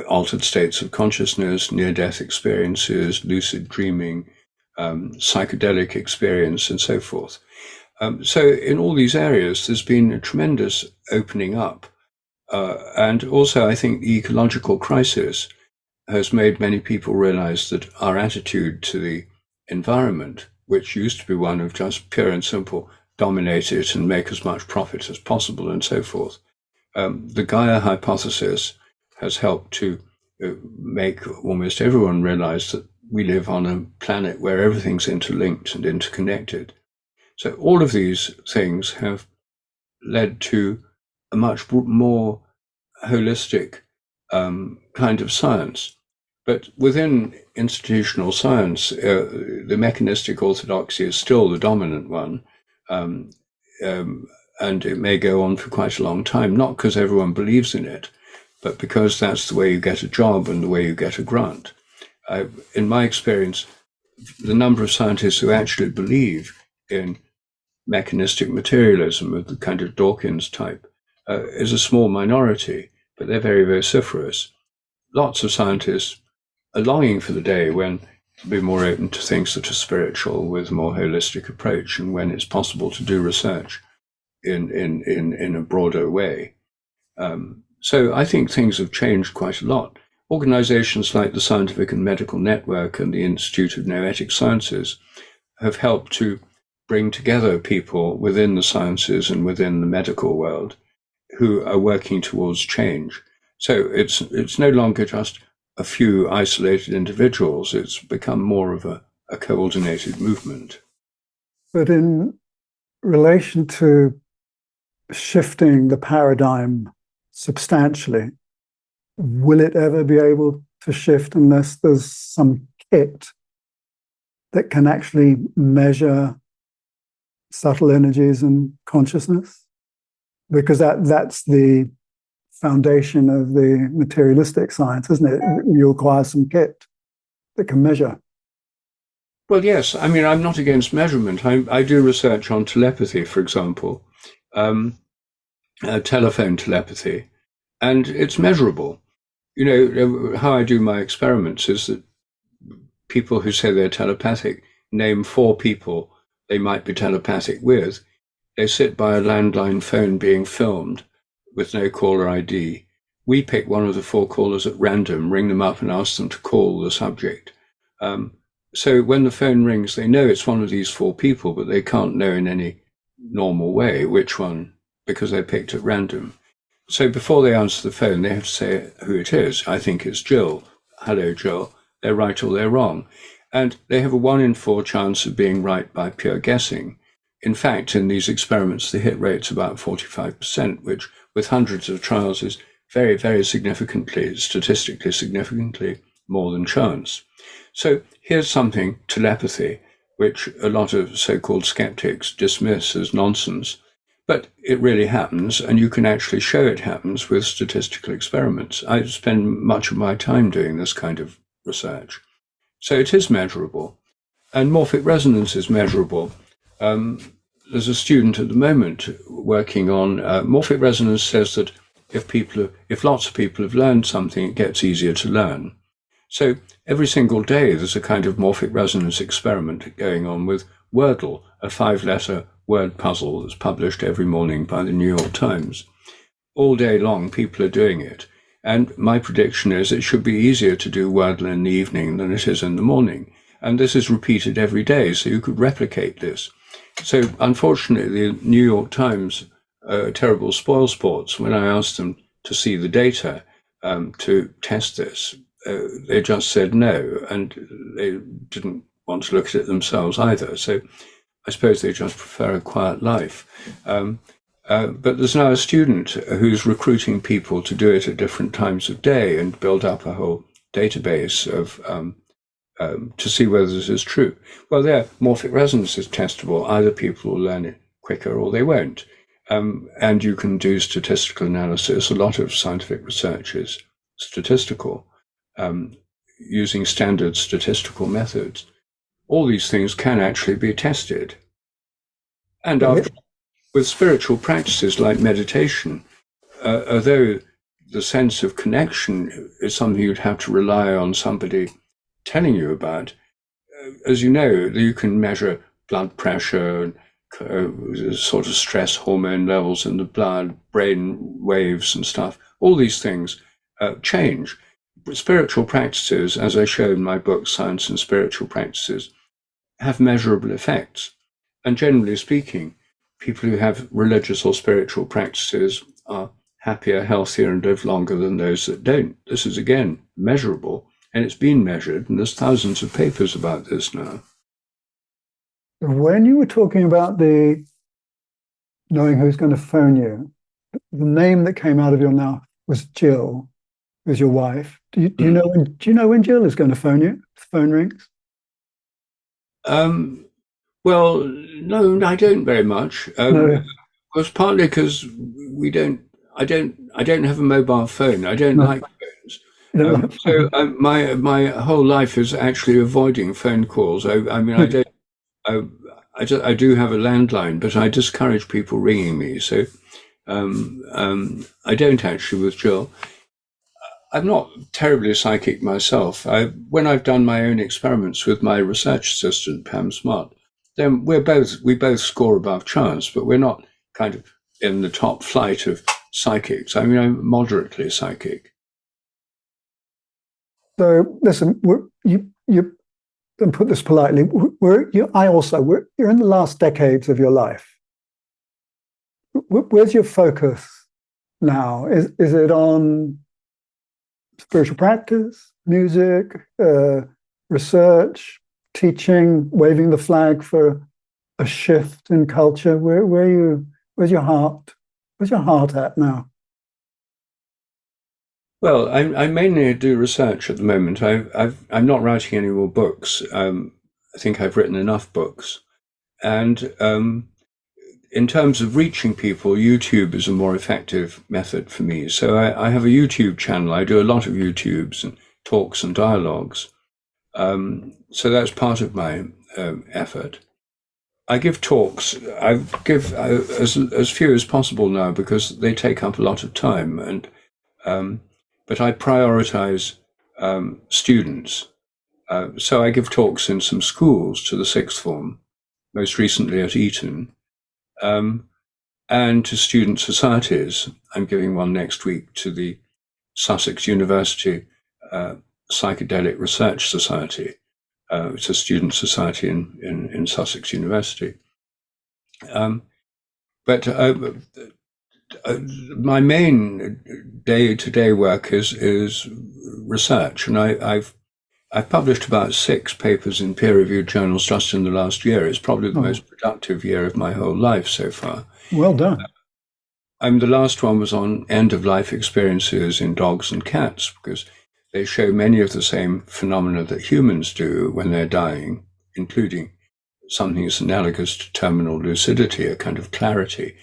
altered states of consciousness, near-death experiences, lucid dreaming, psychedelic experience, and so forth. So in all these areas, there's been a tremendous opening up. And also, I think the ecological crisis has made many people realize that our attitude to the environment, which used to be one of just pure and simple dominate it and make as much profit as possible and so forth, the Gaia hypothesis has helped to make almost everyone realize that we live on a planet where everything's interlinked and interconnected. So all of these things have led to a much more holistic kind of science. But within institutional science, the mechanistic orthodoxy is still the dominant one. And it may go on for quite a long time, not because everyone believes in it, but because that's the way you get a job and the way you get a grant. In my experience, the number of scientists who actually believe in mechanistic materialism of the kind of Dawkins type is a small minority, but they're very vociferous. Lots of scientists are longing for the day when they'll be more open to things that are spiritual with a more holistic approach, and when it's possible to do research in a broader way. So I think things have changed quite a lot. Organizations like the Scientific and Medical Network and the Institute of Noetic Sciences have helped to bring together people within the sciences and within the medical world who are working towards change. So it's no longer just a few isolated individuals. It's become more of a coordinated movement. But in relation to shifting the paradigm substantially, will it ever be able to shift unless there's some kit that can actually measure subtle energies and consciousness? Because that's the foundation of the materialistic science, isn't it? You require some kit that can measure. Well, yes. I mean, I'm not against measurement. I do research on telepathy, for example, telephone telepathy, and it's measurable. You know, how I do my experiments is that people who say they're telepathic name 4 people they might be telepathic with. They sit by a landline phone being filmed with no caller ID. We pick one of the 4 callers at random, ring them up and ask them to call the subject. So when the phone rings, they know it's one of these 4 people, but they can't know in any normal way which one, because they're picked at random. So before they answer the phone, they have to say who it is. I think it's Jill. Hello, Jill. They're right or they're wrong. And they have a 1 in 4 chance of being right by pure guessing. In fact, in these experiments, the hit rate's about 45%, which with hundreds of trials is very, very significantly, statistically significantly more than chance. So here's something, telepathy, which a lot of so-called skeptics dismiss as nonsense. But it really happens, and you can actually show it happens with statistical experiments. I spend much of my time doing this kind of research. So it is measurable. And morphic resonance is measurable. There's a student at the moment working on morphic resonance. Says that if lots of people have learned something, it gets easier to learn. So every single day there's a kind of morphic resonance experiment going on with Wordle, a 5-letter word puzzle that's published every morning by the New York Times. All day long people are doing it. And my prediction is it should be easier to do Wordle in the evening than it is in the morning. And this is repeated every day, so you could replicate this. So unfortunately, the New York Times, terrible spoil sports, when I asked them to see the data to test this, they just said no, and they didn't want to look at it themselves either. So I suppose they just prefer a quiet life. But there's now a student who's recruiting people to do it at different times of day and build up a whole database of to see whether this is true. Well, their morphic resonance is testable. Either people will learn it quicker or they won't. And you can do statistical analysis. A lot of scientific research is statistical, using standard statistical methods. All these things can actually be tested. And with spiritual practices like meditation, although the sense of connection is something you'd have to rely on somebody telling you about, as you know, you can measure blood pressure, sort of stress hormone levels in the blood, brain waves and stuff. All these things change. Spiritual practices, as I show in my book, Science and Spiritual Practices, have measurable effects. And generally speaking, people who have religious or spiritual practices are happier, healthier, and live longer than those that don't. This is, again, measurable, and it's been measured, and there's thousands of papers about this now. When you were talking about the knowing who's going to phone you, the name that came out of your mouth was Jill, who's your wife. Do you know when Jill is going to phone you? The phone rings. Well, no, I don't very much. No. It was partly because I don't have a mobile phone. I don't like phones. No. So my whole life is actually avoiding phone calls. I mean, I don't. I do have a landline, but I discourage people ringing me. So I don't actually with Jill. I'm not terribly psychic myself. When I've done my own experiments with my research assistant, Pam Smart, then we both score above chance, but we're not kind of in the top flight of psychics. I mean, I'm moderately psychic. So listen, you and put this politely, you're in the last decades of your life. Where's your focus now? Is it on spiritual practice, music, research, teaching, waving the flag for a shift in culture? Where's your heart? Where's your heart at now? Well, I mainly do research at the moment. I'm not writing any more books. I think I've written enough books. And in terms of reaching people, YouTube is a more effective method for me. So I have a YouTube channel. I do a lot of YouTubes and talks and dialogues. So that's part of my effort. I give talks. I give as few as possible now because they take up a lot of time. And but I prioritize students. So I give talks in some schools to the sixth form, most recently at Eton, and to student societies. I'm giving one next week to the Sussex University Psychedelic Research Society. It's a student society in Sussex University. But my main day-to-day work is research, and I've published about 6 papers in peer-reviewed journals just in the last year. It's probably the most productive year of my whole life so far. Well done. The last one was on end-of-life experiences in dogs and cats, because they show many of the same phenomena that humans do when they're dying, including something as analogous to terminal lucidity, a kind of clarity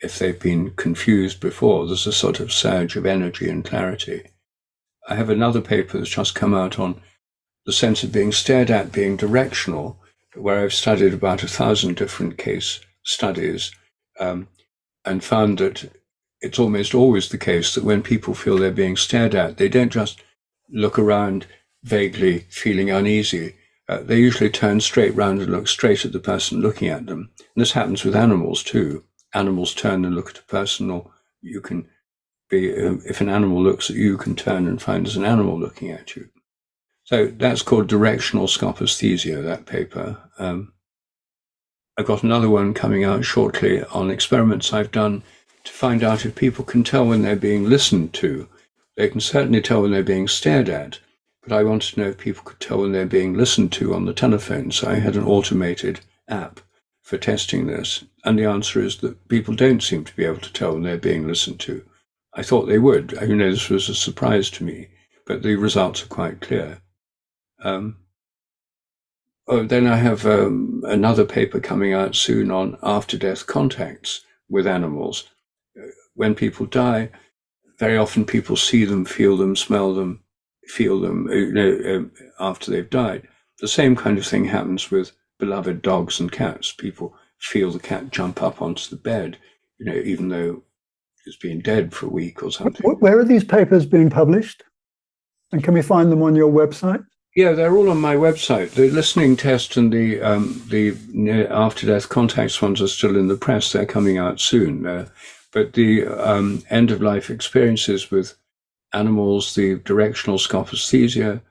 if they've been confused before, there's a sort of surge of energy and clarity. I have another paper that's just come out on the sense of being stared at being directional, where I've studied about 1,000 different case studies and found that it's almost always the case that when people feel they're being stared at, they don't just look around vaguely feeling uneasy. They usually turn straight round and look straight at the person looking at them. And this happens with animals too. Animals turn and look at a person, or you can be, if an animal looks at you, you can turn and find there's an animal looking at you. So that's called directional scoposthesia, that paper. I've got another one coming out shortly on experiments I've done to find out if people can tell when they're being listened to. They can certainly tell when they're being stared at, but I wanted to know if people could tell when they're being listened to on the telephone. So I had an automated app for testing this. And the answer is that people don't seem to be able to tell when they're being listened to. I thought they would. This was a surprise to me, but the results are quite clear. Then I have another paper coming out soon on after-death contacts with animals. When people die, very often people see them, feel them, smell them, feel them after they've died. The same kind of thing happens with beloved dogs and cats. People feel the cat jump up onto the bed, even though it's been dead for a week or something. Where are these papers being published? And can we find them on your website? Yeah, they're all on my website. The listening test and the after-death contacts ones are still in the press. They're coming out soon. But the end-of-life experiences with animals, the directional scoposthesia,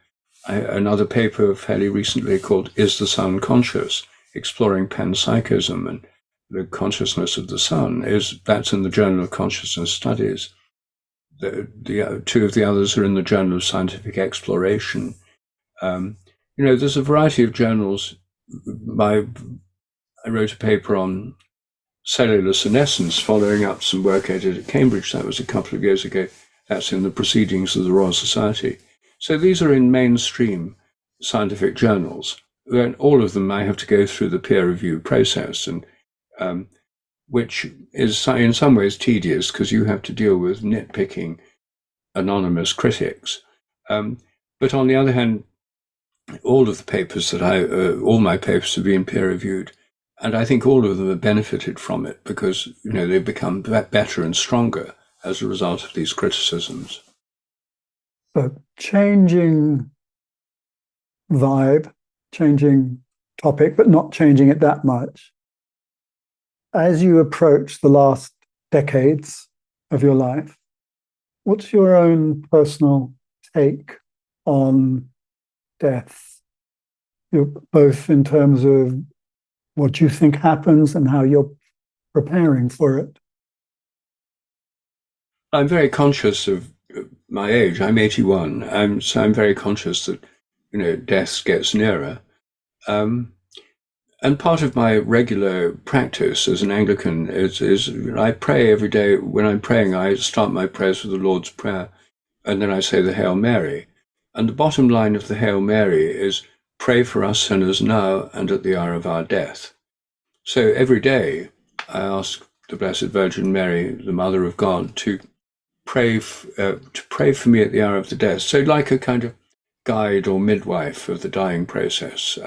another paper fairly recently called Is the Sun Conscious? Exploring Panpsychism and the Consciousness of the Sun, that's in the Journal of Consciousness Studies. The two of the others are in the Journal of Scientific Exploration. There's a variety of journals. I wrote a paper on cellular senescence following up some work I did at Cambridge. That was a couple of years ago. That's in the Proceedings of the Royal Society. So these are in mainstream scientific journals. And all of them I have to go through the peer review process, and which is in some ways tedious because you have to deal with nitpicking anonymous critics. But on the other hand, all of the papers all my papers have been peer reviewed, and I think all of them have benefited from it because, they've become better and stronger as a result of these criticisms. So changing vibe, changing topic, but not changing it that much. As you approach the last decades of your life, what's your own personal take on death, both in terms of what you think happens and how you're preparing for it? I'm very conscious of my age. I'm 81. So I'm very conscious that, death gets nearer. And part of my regular practice as an Anglican is I pray every day. When I'm praying, I start my prayers with the Lord's Prayer, and then I say the Hail Mary. And the bottom line of the Hail Mary is, pray for us sinners now and at the hour of our death. So every day I ask the Blessed Virgin Mary, the Mother of God, to pray for me at the hour of the death. So like a kind of guide or midwife of the dying process.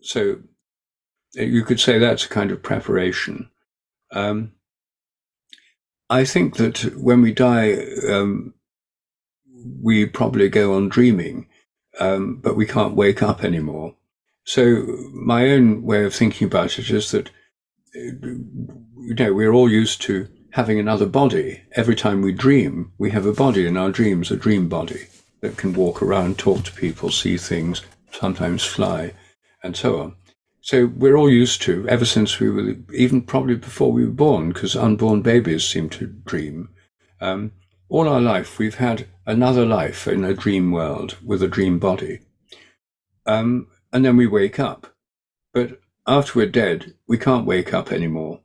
So you could say that's a kind of preparation. I think that when we die, we probably go on dreaming, but we can't wake up anymore. So my own way of thinking about it is that, we're all used to having another body. Every time we dream, we have a body in our dreams, a dream body that can walk around, talk to people, see things, sometimes fly, and so on. So we're all used to, ever since we were, even probably before we were born, because unborn babies seem to dream. All our life, we've had another life in a dream world with a dream body. And then we wake up. But after we're dead, we can't wake up anymore.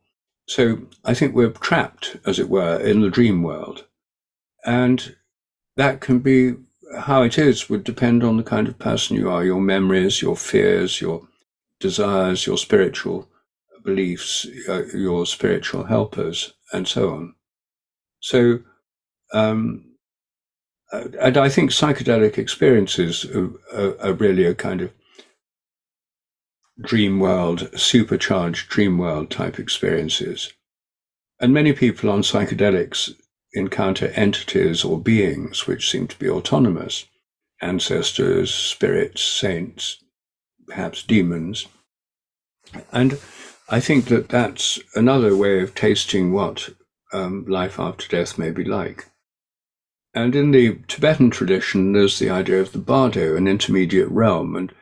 So I think we're trapped, as it were, in the dream world. And that can be how it is, would depend on the kind of person you are, your memories, your fears, your desires, your spiritual beliefs, your spiritual helpers. and so on. So, and I think psychedelic experiences are really a kind of dream world, supercharged dream world type experiences. And many people on psychedelics encounter entities or beings which seem to be autonomous, ancestors, spirits, saints, perhaps demons. And I think that that's another way of tasting what life after death may be like. And in the Tibetan tradition, there's the idea of the bardo, an intermediate realm. And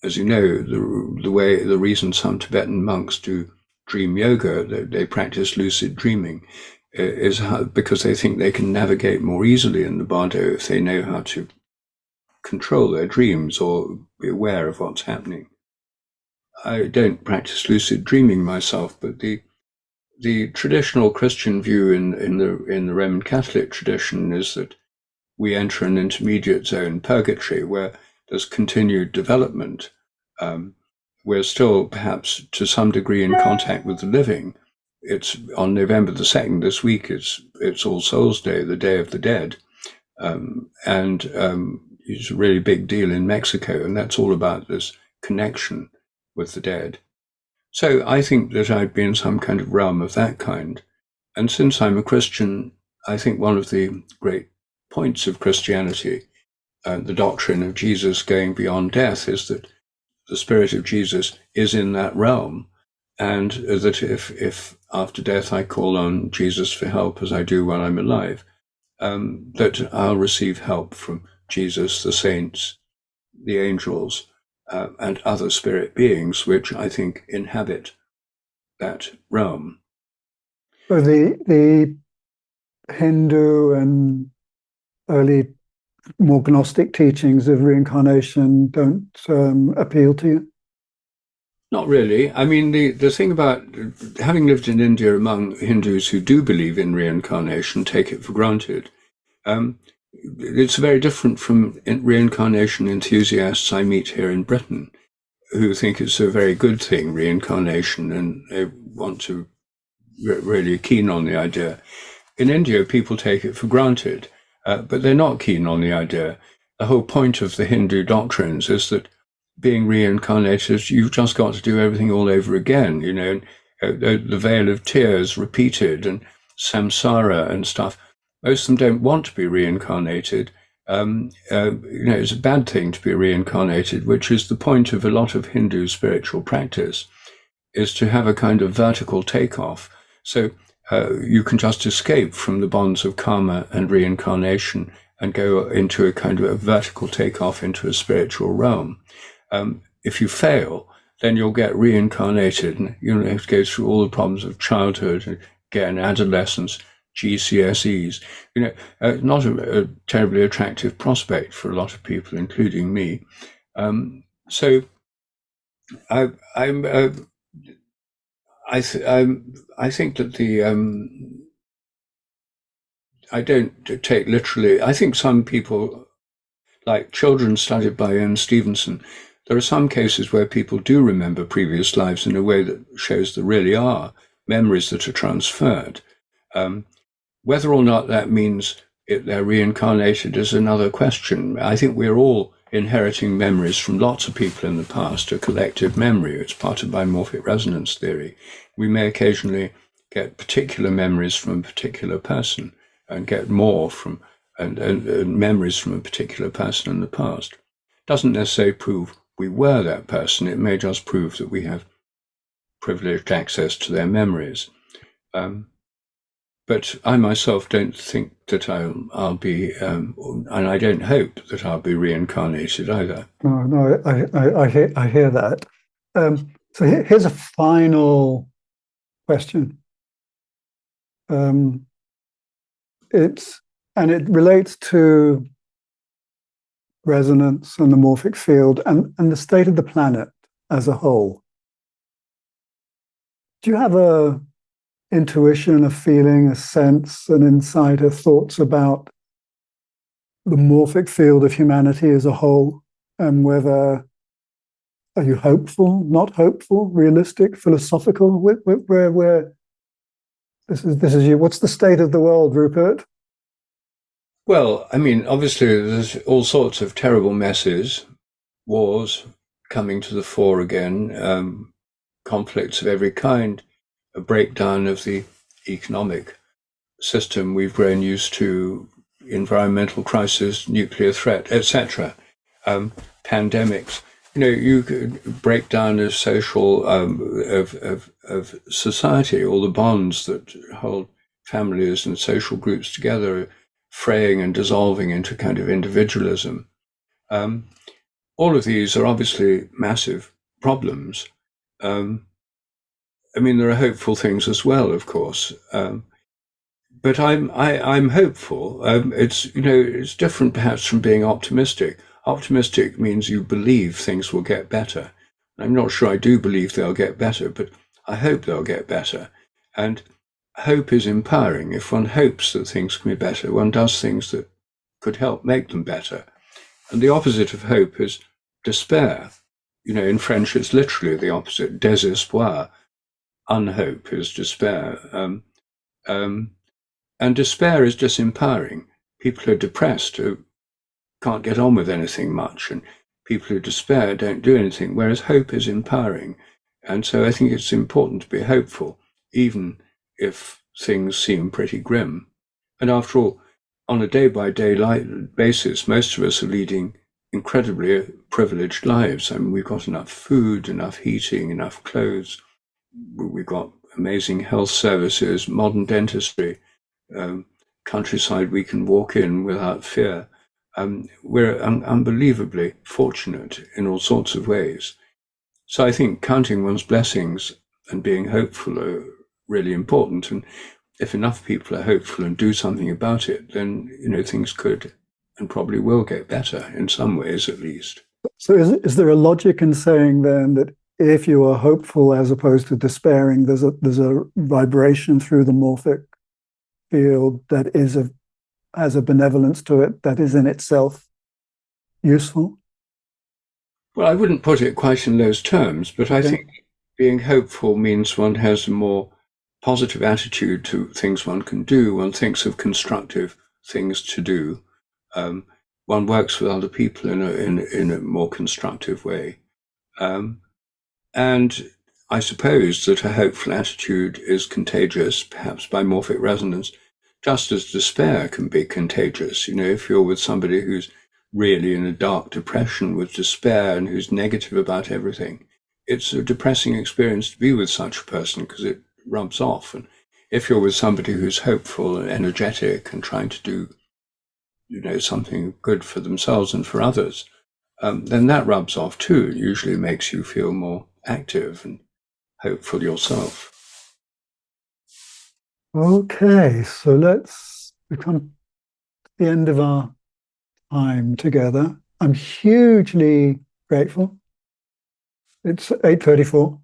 as you know, the reason some Tibetan monks do dream yoga, they practice lucid dreaming, is because they think they can navigate more easily in the bardo if they know how to control their dreams or be aware of what's happening. I don't practice lucid dreaming myself, but the traditional Christian view in the Roman Catholic tradition is that we enter an intermediate zone, purgatory, where there's continued development. We're still perhaps to some degree in contact with the living. It's on November the 2nd this week. It's All Souls Day, the Day of the Dead, and it's a really big deal in Mexico, and that's all about this connection with the dead. So I think that I'd be in some kind of realm of that kind. And since I'm a Christian, I think one of the great points of Christianity, the doctrine of Jesus going beyond death, is that the spirit of Jesus is in that realm, and that if after death I call on Jesus for help as I do while I'm alive, that I'll receive help from Jesus, the saints, the angels, and other spirit beings, which I think inhabit that realm. So the Hindu and early more Gnostic teachings of reincarnation don't appeal to you? Not really. I mean, the thing about having lived in India among Hindus who do believe in reincarnation, take it for granted. It's very different from reincarnation enthusiasts I meet here in Britain, who think it's a very good thing, reincarnation, and they want to really keen on the idea. In India, people take it for granted, but they're not keen on the idea. The whole point of the Hindu doctrines is that being reincarnated, you've just got to do everything all over again, you know, the veil of tears repeated and samsara and stuff. Most of them don't want to be reincarnated. You know, it's a bad thing to be reincarnated, which is the point of a lot of Hindu spiritual practice, is to have a kind of vertical takeoff. So you can just escape from the bonds of karma and reincarnation and go into a kind of a vertical takeoff into a spiritual realm. If you fail, then you'll get reincarnated and you'll have to go through all the problems of childhood, again, adolescence, GCSEs. You know, not a terribly attractive prospect for a lot of people, including me. So I think that I don't take literally. I think some people, like children studied by Ian Stevenson, there are some cases where people do remember previous lives in a way that shows there really are memories that are transferred. Whether or not that means they're reincarnated is another question. I think we're all inheriting memories from lots of people in the past, a collective memory. It's part of my morphic resonance theory. We may occasionally get particular memories from a particular person and get more from and memories from a particular person in the past. Doesn't necessarily prove we were that person. It may just prove that we have privileged access to their memories. But I myself don't think that I'll be, and I don't hope that I'll be reincarnated either. No, I hear that. So here's a final question. It relates to resonance and the morphic field and the state of the planet as a whole. Do you have a intuition, a feeling, a sense, an insight, of thoughts about the morphic field of humanity as a whole, and whether are you hopeful, not hopeful, realistic, philosophical, where This is you. What's the state of the world, Rupert? Well, I mean, obviously, there's all sorts of terrible messes, wars coming to the fore again, conflicts of every kind, a breakdown of the economic system we've grown used to, environmental crisis, nuclear threat, etc. Pandemics. You could break down of social of society, all the bonds that hold families and social groups together, fraying and dissolving into kind of individualism. Um, all of these are obviously massive problems. Um, I mean, there are hopeful things as well, of course. But I'm hopeful. It's different perhaps from being optimistic. Optimistic means you believe things will get better. I'm not sure I do believe they'll get better, but I hope they'll get better. And hope is empowering. If one hopes that things can be better, one does things that could help make them better. And the opposite of hope is despair. In French, it's literally the opposite. Désespoir. Unhope is despair. Um, and despair is disempowering. People who are depressed who can't get on with anything much, and people who despair don't do anything, whereas hope is empowering. And so I think it's important to be hopeful, even if things seem pretty grim. And after all, on a day-by-day basis, most of us are leading incredibly privileged lives. I mean, we've got enough food, enough heating, enough clothes. We've got amazing health services, modern dentistry, um, countryside we can walk in without fear. We're unbelievably fortunate in all sorts of ways. So I think counting one's blessings and being hopeful are really important. And if enough people are hopeful and do something about it, then things could and probably will get better in some ways, at least. So is there a logic in saying then that if you are hopeful as opposed to despairing, there's a vibration through the morphic field that has a benevolence to it that is in itself useful? Well, I wouldn't put it quite in those terms, but I Okay. think being hopeful means one has a more positive attitude to things one can do. One thinks of constructive things to do. Um, One works with other people in a more constructive way. Um, and I suppose that a hopeful attitude is contagious, perhaps by morphic resonance, just as despair can be contagious. If you're with somebody who's really in a dark depression with despair and who's negative about everything, it's a depressing experience to be with such a person because it rubs off. And if you're with somebody who's hopeful and energetic and trying to do, something good for themselves and for others, then that rubs off too. It usually makes you feel more active and hopeful yourself. Okay, so we come to the end of our time together. I'm hugely grateful. It's 8:34.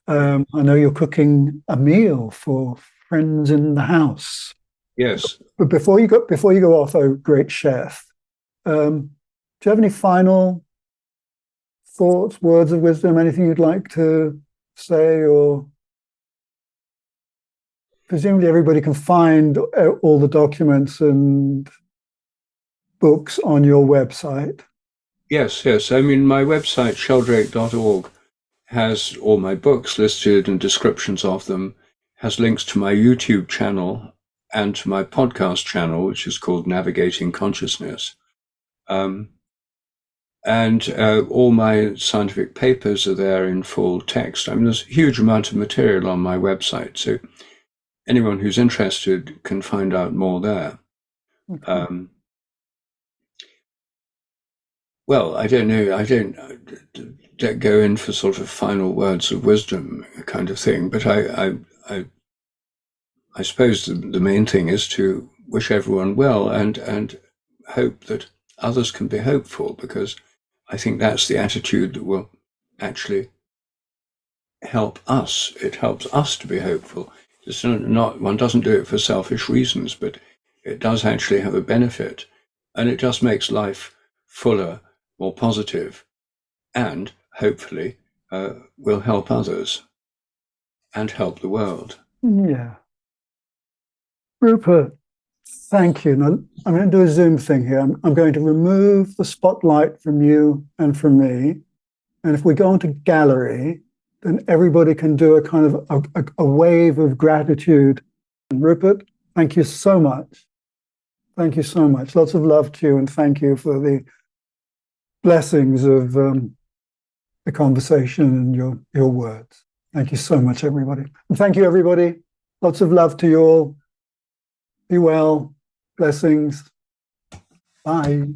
I know you're cooking a meal for friends in the house. Yes. But before you go off, oh great chef, do you have any final thoughts, words of wisdom, anything you'd like to say? Or presumably everybody can find all the documents and books on your website. Yes, yes. I mean, my website, sheldrake.org, has all my books listed and descriptions of them, has links to my YouTube channel and to my podcast channel, which is called Navigating Consciousness. Um, and all my scientific papers are there in full text. I mean, there's a huge amount of material on my website, so anyone who's interested can find out more there. Okay. Well, I don't know. I don't go in for sort of final words of wisdom kind of thing, but I suppose the main thing is to wish everyone well and hope that others can be hopeful, because I think that's the attitude that will actually help us. It helps us to be hopeful. It's not one doesn't do it for selfish reasons, but it does actually have a benefit, and it just makes life fuller, more positive, and hopefully will help others and help the world. Yeah. Rupert, thank you. Now, I'm going to do a Zoom thing here. I'm going to remove the spotlight from you and from me. And if we go into gallery, then everybody can do a kind of a wave of gratitude. And Rupert, thank you so much. Thank you so much. Lots of love to you, and thank you for the blessings of the conversation and your words. Thank you so much, everybody. And thank you, everybody. Lots of love to you all. Be well. Blessings. Bye.